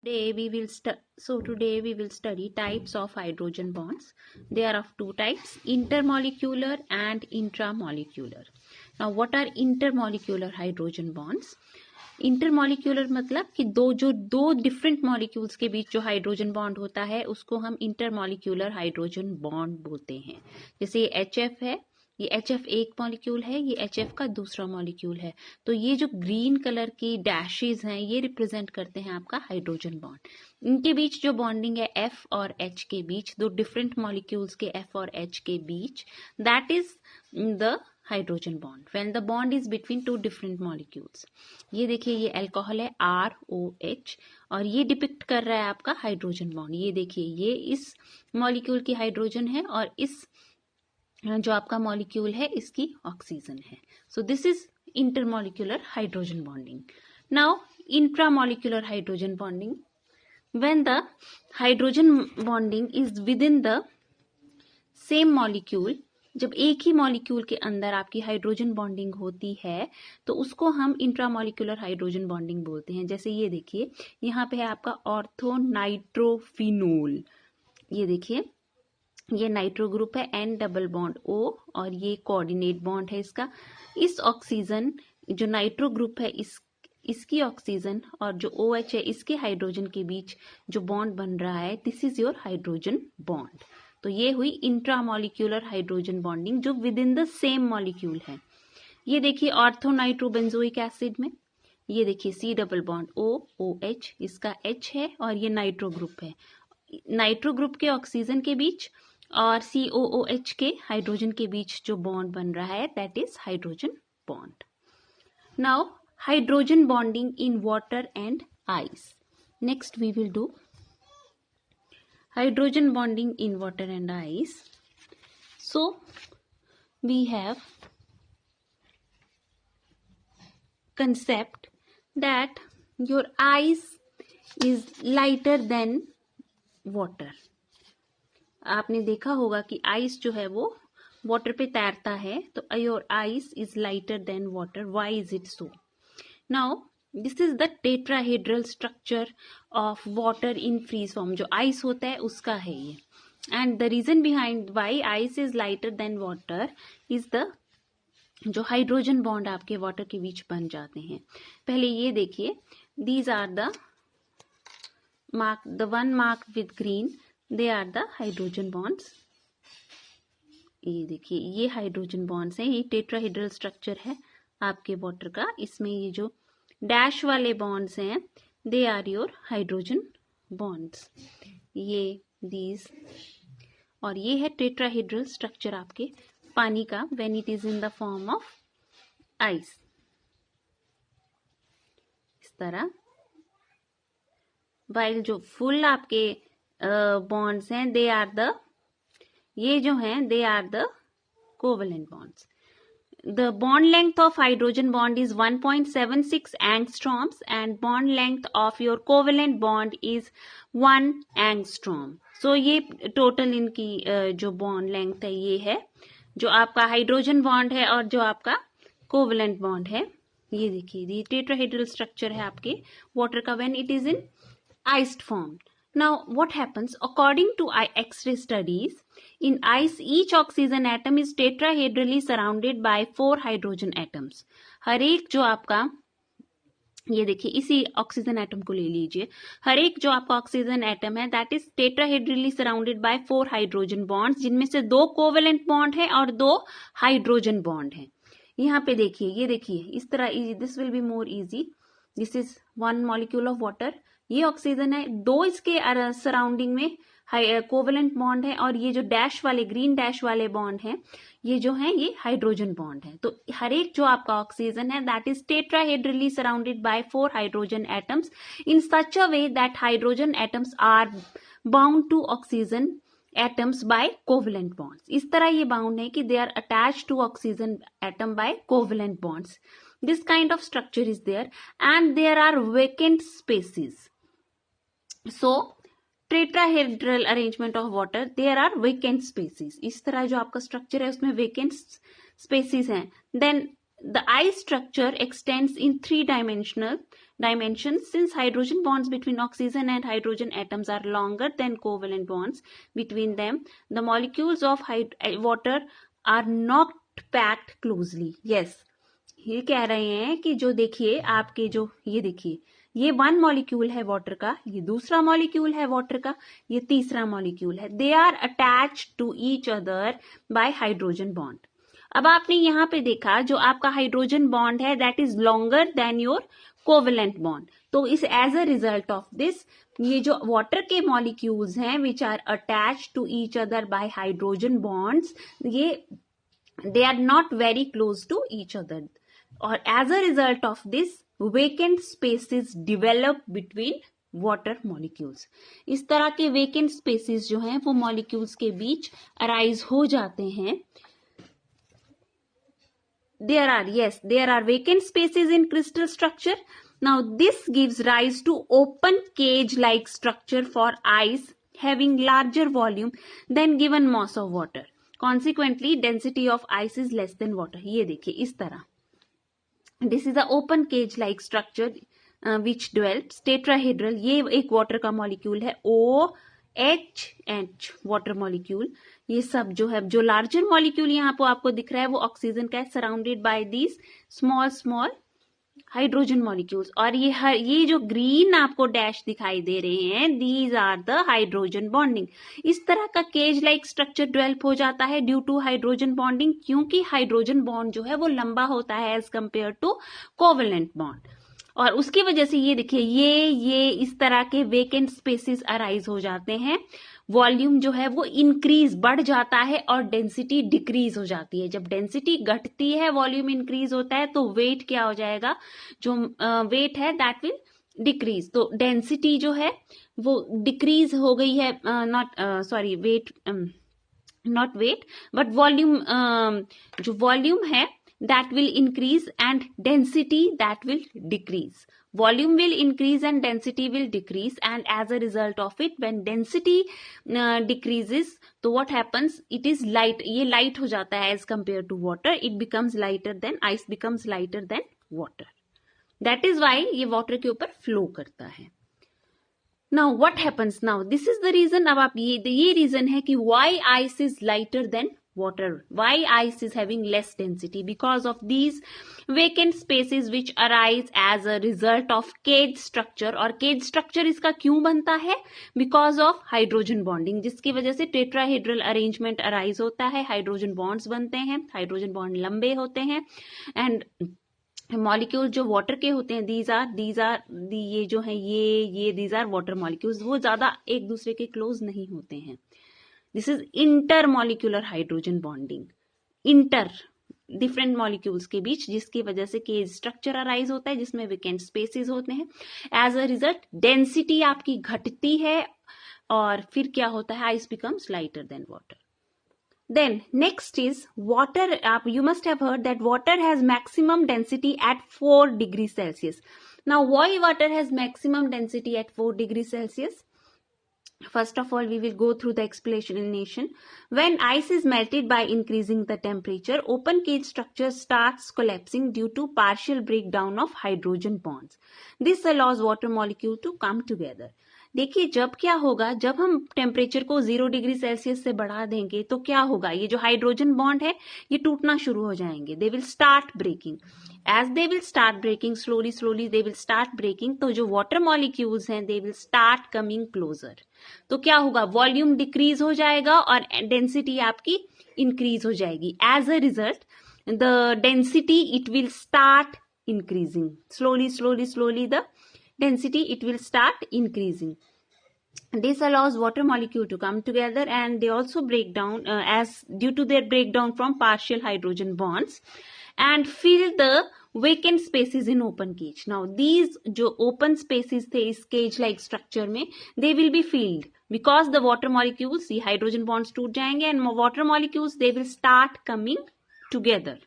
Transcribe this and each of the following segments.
Today we will study types of hydrogen bonds. They are of two types, intermolecular and intramolecular. Now what are intermolecular hydrogen bonds? Intermolecular मतलब कि दो different molecules के बीच जो hydrogen bond होता है उसको हम इंटरमॉलिक्यूलर हाइड्रोजन बॉन्ड बोलते हैं। जैसे ये HF है, ये HF एक मॉलिक्यूल है, ये HF का दूसरा मॉलिक्यूल है। तो ये जो ग्रीन कलर की डैशेस हैं ये रिप्रेजेंट करते हैं आपका हाइड्रोजन बॉन्ड। इनके बीच जो बॉन्डिंग है F और H के बीच, दो डिफरेंट मॉलिक्यूल्स के F और H के बीच, that is the hydrogen bond when the bond is between two different molecules. ये देखिए ये अल्कोहल है ROH और ये डिपिक्ट कर रहा है आपका हाइड्रोजन बॉन्ड। ये देखिए ये इस मॉलिक्यूल की हाइड्रोजन है और इस जो आपका मॉलिक्यूल है इसकी ऑक्सीजन है। So this is intermolecular hydrogen bonding. Now intramolecular hydrogen bonding, when the hydrogen bonding is with in the same molecule, जब एक ही मॉलिक्यूल के अंदर आपकी हाइड्रोजन बॉन्डिंग होती है तो उसको हम इंट्रामॉलिक्यूलर हाइड्रोजन बॉन्डिंग बोलते हैं। जैसे ये देखिए यहाँ पे है आपका ऑर्थो नाइट्रोफिनोल। ये देखिए ये नाइट्रो ग्रुप है, N डबल बॉन्ड O और ये कोऑर्डिनेट बॉन्ड है इसका। इस ऑक्सीजन जो नाइट्रो ग्रुप है इसकी ऑक्सीजन और जो OH है इसके हाइड्रोजन के बीच जो बॉन्ड बन रहा है, this is your hydrogen bond. तो ये हुई इंट्रामॉलिक्यूलर हाइड्रोजन बॉन्डिंग जो with in the same molecule है। ये देखिए ऑर्थो नाइट्रोबेंजोइक एसिड में ये देखिए C double bond O OH, इसका H है और ये नाइट्रो ग्रुप है। नाइट्रो ग्रुप के ऑक्सीजन के बीच और COOH के हाइड्रोजन के बीच जो बॉन्ड बन रहा है that is hydrogen bond. Now hydrogen bonding in water and ice. Next we will do hydrogen bonding in water and ice. So we have concept that your ice is lighter than water. आपने देखा होगा कि ice जो है वो water पे तैरता है, तो your ice is lighter than water. Why is it so? Now this is the tetrahedral structure of water in freeze form. जो आइस होता है उसका है ये। And the reason behind why ice is lighter than water is the जो hydrogen bond आपके water के बीच बन जाते हैं। पहले ये देखिए, these are the mark, the one mark with green, they are the hydrogen bonds. ये देखिए ये हाइड्रोजन बॉन्ड्स हैं, ये टेट्राहेड्रल स्ट्रक्चर है आपके वाटर का। इसमें ये जो डैश वाले बॉन्ड्स हैं they are your hydrogen bonds, ये दीज। और ये है टेट्राहेड्रल स्ट्रक्चर आपके पानी का when it is in the form of ice, इस तरह। वाइल जो फुल आपके बॉन्ड्स हैं दे आर द, ये जो हैं they are the covalent bonds. The bond length of hydrogen bond is 1.76 angstroms and bond length of your covalent bond is 1 angstrom. So ये total इनकी जो bond length है ये है जो आपका हाइड्रोजन बॉन्ड है और जो आपका कोवेलेंट बॉन्ड है। ये देखिए ये टेट्राहेड्रल स्ट्रक्चर है आपके वाटर का when it is in iced form. Now what happens according to X-ray studies, in ice each oxygen atom is tetrahedrally surrounded by 4 hydrogen atoms. हर एक जो आपका, ये देखिए इसी ऑक्सीजन एटम को ले लीजिए, हर एक जो आपका ऑक्सीजन एटम है that is tetrahedrally surrounded by 4 hydrogen bonds, जिनमें से 2 कोवेलेंट बॉन्ड है और 2 हाइड्रोजन बॉन्ड है। यहाँ पे देखिए, ये देखिए इस तरह, this will be more easy. This is 1 molecule of water, ये ऑक्सीजन है, 2 इसके सराउंडिंग में कोवेलेंट बॉन्ड है और ये जो डैश वाले, ग्रीन डैश वाले बॉन्ड हैं ये जो है ये हाइड्रोजन बॉन्ड है। तो हर एक जो आपका ऑक्सीजन है that is tetrahedrally surrounded by 4 hydrogen atoms in such a way that hydrogen atoms are bound to oxygen atoms by covalent bonds. इस तरह ये बाउंड है कि they are attached to oxygen atom by covalent bonds. This kind of structure is there and there are vacant spaces. So tetrahedral arrangement of water, there are vacant spaces. इस तरह जो आपका structure है उसमें vacant spaces हैं. Then the ice structure extends in 3 dimensional dimensions. Since hydrogen bonds between oxygen and hydrogen atoms are longer than covalent bonds between them, the molecules of water are not packed closely. Yes, ये कह रहे हैं कि जो देखिए आपके जो ये देखिए ये वन मॉलिक्यूल है वाटर का, ये दूसरा मॉलिक्यूल है वाटर का, ये तीसरा मॉलिक्यूल है. They are attached to each other by hydrogen bond. अब आपने यहाँ पे देखा जो आपका हाइड्रोजन बॉन्ड है that is longer than your covalent bond. तो इस as a result of this ये जो वाटर के मॉलिक्यूल्स हैं which are attached to each other by hydrogen bonds, ये they are not very close to each other, or as a result of this vacant spaces develop between water molecules. इस तरह के vacant spaces जो हैं वो molecules के बीच arise हो जाते हैं. There are vacant spaces in crystal structure. Now this gives rise to open cage like structure for ice having larger volume than given mass of water. Consequently, density of ice is less than water. ये देखिए इस तरह. This is a open cage like structure which develops tetrahedral. ये एक water का molecule है OH water molecule. ये सब जो है जो larger molecule यहाँ पे आपको दिख रहा है वो oxygen का है, surrounded by these small hydrogen molecules. और ये जो ग्रीन आपको डैश दिखाई दे रहे हैं these are the hydrogen bonding. इस तरह का केज लाइक स्ट्रक्चर डेवलप हो जाता है ड्यू टू हाइड्रोजन बॉन्डिंग, क्योंकि हाइड्रोजन बॉन्ड जो है वो लंबा होता है as compare to covalent bond. और उसकी वजह से ये देखिए ये इस तरह के वेकेंट स्पेसेस अराइज हो जाते हैं. वॉल्यूम जो है वो इंक्रीज बढ़ जाता है और डेंसिटी डिक्रीज हो जाती है. जब डेंसिटी घटती है वॉल्यूम इंक्रीज होता है तो वेट क्या हो जाएगा, जो वेट है दैट विल डिक्रीज. तो डेंसिटी जो है वो डिक्रीज हो गई है, नॉट वेट बट वॉल्यूम. जो वॉल्यूम है that will increase and density that will decrease. Volume will increase and density will decrease, and as a result of it when density decreases तो what happens, it is light. ये light हो जाता है as compared to water. It becomes lighter than ice becomes lighter than water. That is why ये water के ऊपर flow करता है. Now what happens now? This is the reason. अब आप ये reason है कि why ice is lighter than water, why ice is having less density, because of these vacant spaces which arise as a result of cage structure. और cage structure इसका क्यों बनता है, because of hydrogen bonding, जिसकी वजह से tetrahedral arrangement arise होता है, hydrogen bonds बनते हैं, hydrogen bond लंबे होते हैं, and मॉलिक्यूल जो वाटर के होते हैं these are ये जो है ये these are water molecules, वो ज्यादा एक दूसरे के क्लोज नहीं होते हैं. This is intermolecular hydrogen bonding. Different molecules के बीच, जिसकी वजह से केज स्ट्रक्चर अराइज होता है जिसमें वेकेंट स्पेसेस होते हैं. एज अ रिजल्ट डेंसिटी आपकी घटती है और फिर क्या होता है, ice becomes lighter than water. Then next is water. You must have heard that water has maximum density at 4 degrees Celsius. Now why water has maximum density at 4 degrees Celsius? First of all, we will go through the explanation. When ice is melted by increasing the temperature, open cage structure starts collapsing due to partial breakdown of hydrogen bonds. This allows water molecule to come together. देखिए जब क्या होगा, जब हम temperature को 0 degree Celsius से बढ़ा देंगे तो क्या होगा, ये जो हाइड्रोजन बॉन्ड है ये टूटना शुरू हो जाएंगे. They will start breaking. As they will start breaking slowly they will start breaking, तो जो वाटर मॉलिक्यूल्स हैं they will start coming closer. तो क्या होगा, वॉल्यूम डिक्रीज हो जाएगा और डेंसिटी आपकी इंक्रीज हो जाएगी. As a result the density it will start increasing slowly the density it will start increasing. This allows water molecule to come together and they also break down as due to their breakdown from partial hydrogen bonds and fill the vacant spaces in open cage. Now these जो open spaces थे इस cage like structure में they will be filled because the water molecules, ये hydrogen bonds टूट जाएंगे and water molecules they will start coming together.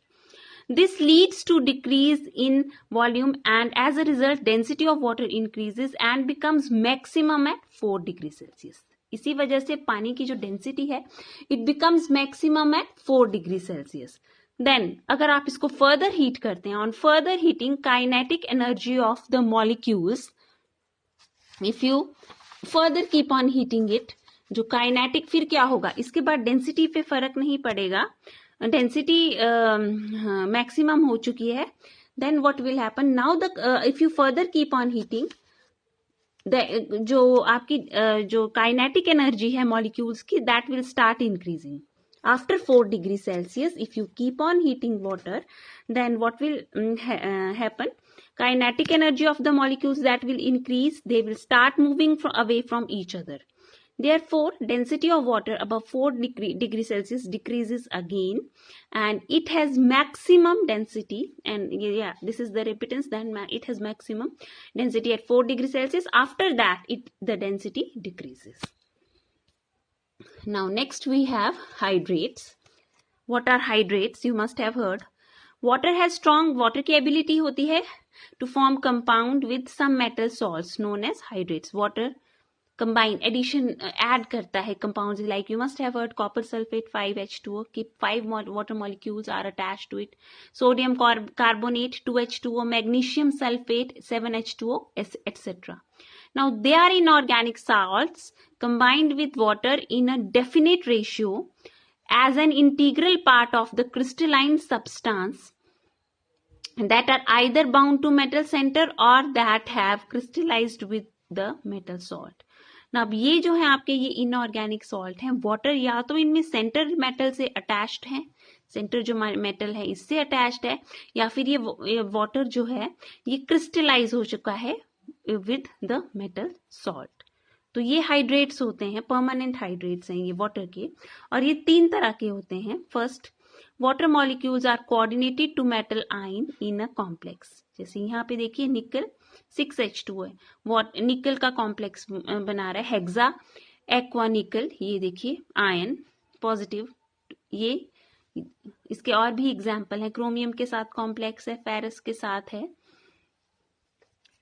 This leads to decrease in volume and as a result density of water increases and becomes maximum at 4 degrees Celsius. इसी वजह से पानी की जो density है it becomes maximum at 4 degrees Celsius. Then अगर आप इसको फर्दर हीट करते हैं, on further heating kinetic energy of the molecules, if you further keep on heating it, जो काइनेटिक, फिर क्या होगा, इसके बाद डेंसिटी पे फर्क नहीं पड़ेगा, डेंसिटी मैक्सिमम हो चुकी है, then what will happen now the if you further keep on heating, जो आपकी जो काइनेटिक एनर्जी है मॉलिक्यूल्स की, that will start increasing after 4 degrees Celsius. If you keep on heating water, then what will happen, kinetic energy of the molecules that will increase, they will start moving away from each other. Therefore density of water above 4 degrees Celsius decreases again, and it has maximum density, and yeah, this is the repitance, then it has maximum density at 4 degrees Celsius. After that the density decreases. Now next we have hydrates. What are hydrates? You must have heard. Water has strong, water की ability होती है to form compound with some metal salts known as hydrates. Water combine, addition, add करता है compounds, like you must have heard copper sulfate 5H2O, keep 5 water molecules are attached to it, sodium carbonate 2H2O, magnesium sulfate 7H2O, etc. Now they are inorganic salts combined with water in a definite ratio as an integral part of the crystalline substance that are either bound to metal center or that have crystallized with the metal salt. ना अब ये जो है आपके ये inorganic salt हैं, water या तो इनमें सेंटर मेटल से अटैच्ड है, सेंटर जो मेटल है इससे अटैच्ड है, या फिर ये वाटर जो है ये क्रिस्टलाइज हो चुका है विद द मेटल सॉल्ट. तो ये हाइड्रेट्स होते हैं, परमानेंट हाइड्रेट्स हैं ये वाटर के, और ये 3 तरह के होते हैं. First, water molecules are coordinated to metal ion in a complex. जैसे यहाँ पे देखिए निकल 6H2 है, निकल का कॉम्प्लेक्स बना रहा है, हेक्सा एक्वा निकल, ये देखिए आयन पॉजिटिव. ये इसके और भी एग्जाम्पल है, क्रोमियम के साथ कॉम्प्लेक्स है, फेरस के साथ है.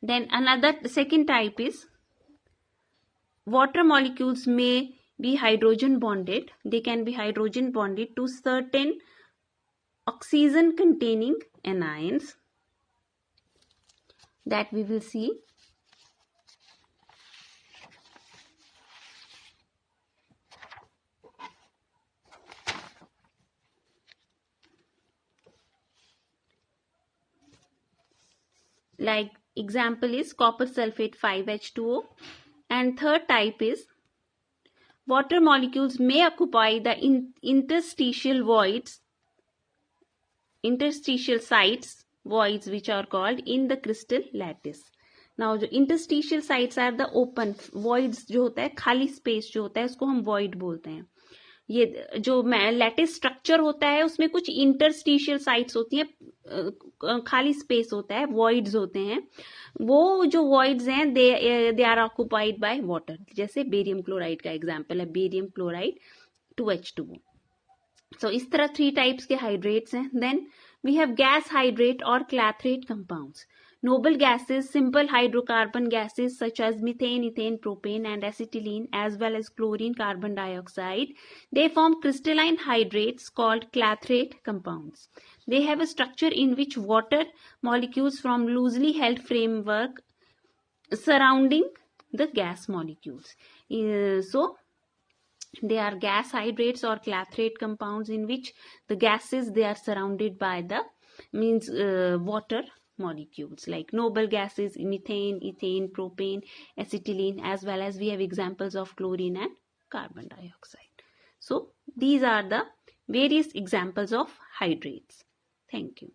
Then another second type is water molecules may be hydrogen bonded. They can be hydrogen bonded to certain oxygen containing anions that we will see. Like example is copper sulfate 5H2O, and third type is water molecules may occupy the interstitial sites, voids which are called in the crystal lattice. Now जो interstitial sites are the open voids, जो होता है खाली space जो होता है उसको हम void बोलते हैं. ये जो लैटिस स्ट्रक्चर होता है उसमें कुछ इंटरस्टिशियल साइट्स होती हैं, खाली स्पेस होता है, वॉइड्स होते हैं. वो जो वॉइड्स हैं they are occupied by water. जैसे बेरियम क्लोराइड का एग्जांपल है, बेरियम क्लोराइड 2H2O. सो इस तरह 3 टाइप्स के हाइड्रेट्स हैं. Then we have gas hydrate और clathrate compounds. Noble gases, simple hydrocarbon gases such as methane, ethane, propane and acetylene, as well as chlorine, carbon dioxide, they form crystalline hydrates called clathrate compounds. They have a structure in which water molecules form loosely held framework surrounding the gas molecules. So they are gas hydrates or clathrate compounds in which the gases, they are surrounded by the water molecules, like noble gases, methane, ethane, propane, acetylene, as well as we have examples of chlorine and carbon dioxide. So these are the various examples of hydrates. Thank you.